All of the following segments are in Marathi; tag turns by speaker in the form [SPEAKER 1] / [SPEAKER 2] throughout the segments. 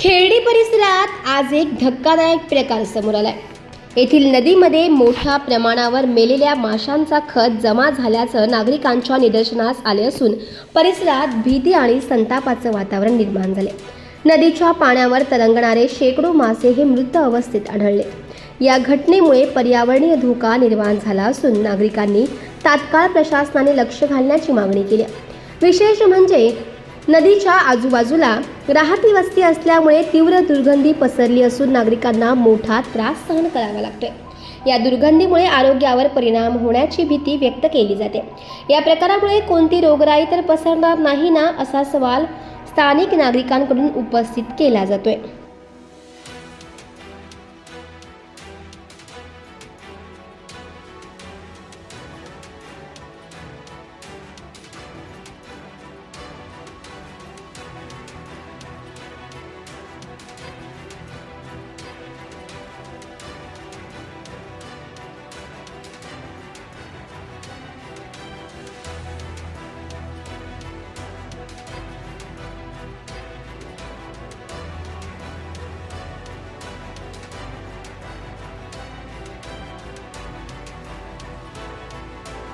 [SPEAKER 1] खेर्डी परिसरात आज एक धक्कादायक प्रकार समोर आलाय। येथील नदीमध्ये मोठ्या प्रमाणावर मेलेल्या माशांचा खत जमा झाल्याचं नागरिकांच्या निदर्शनास आले असून परिसरात भीती आणि संतापाचं वातावरण निर्माण झाले। नदीच्या पाण्यावर तरंगणारे शेकडो मासे हे मृत अवस्थेत आढळले। या घटनेमुळे पर्यावरणीय धोका निर्माण झाला असून नागरिकांनी तात्काळ प्रशासनाने लक्ष घालण्याची मागणी केली। विशेष म्हणजे नदीच्या आजूबाजूला राहती वस्ती असल्यामुळे तीव्र दुर्गंधी पसरली असून नागरिकांना मोठा त्रास सहन करावा लागतोय। या दुर्गंधीमुळे आरोग्यावर परिणाम होण्याची भीती व्यक्त केली जाते। या प्रकारामुळे कोणती रोगराई तर पसरणार नाही ना, असा सवाल स्थानिक नागरिकांकडून उपस्थित केला जातोय।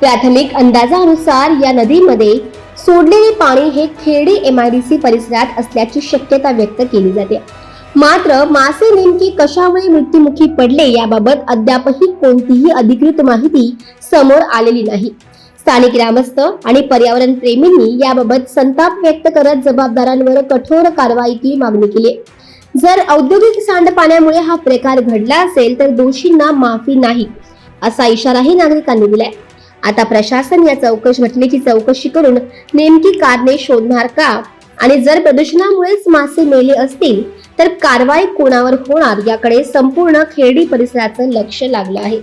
[SPEAKER 1] प्राथमिक अंदाजानुसार या नदीमध्ये सोडलेले पाणी हे खेर्डी MIDC परिसरात असल्याची शक्यता व्यक्त केली जाते। मात्र मासे नेमकी कशामुळे मृत्युमुखी पडले याबाबत अद्यापही कोणतीही अधिकृत माहिती समोर आलेली नाही। स्थानिक ग्रामस्थ आणि पर्यावरण प्रेमींनी याबाबत संताप व्यक्त करत जबाबदारांवर कठोर कारवाईची मागणी केली। जर औद्योगिक सांडपाण्यामुळे हा प्रकार घडला असेल तर दोषींना माफी नाही, असा इशाराही नागरिकांनी दिलाय। आता प्रशासन या घटनेची चौकशी करून नेमकी कारणे शोधणार का आणि जर प्रदूषणामुळेच मासे मेले असतील तर कारवाई कोणावर होणार याकडे संपूर्ण खेर्डी परिसराचं लक्ष लागलं आहे।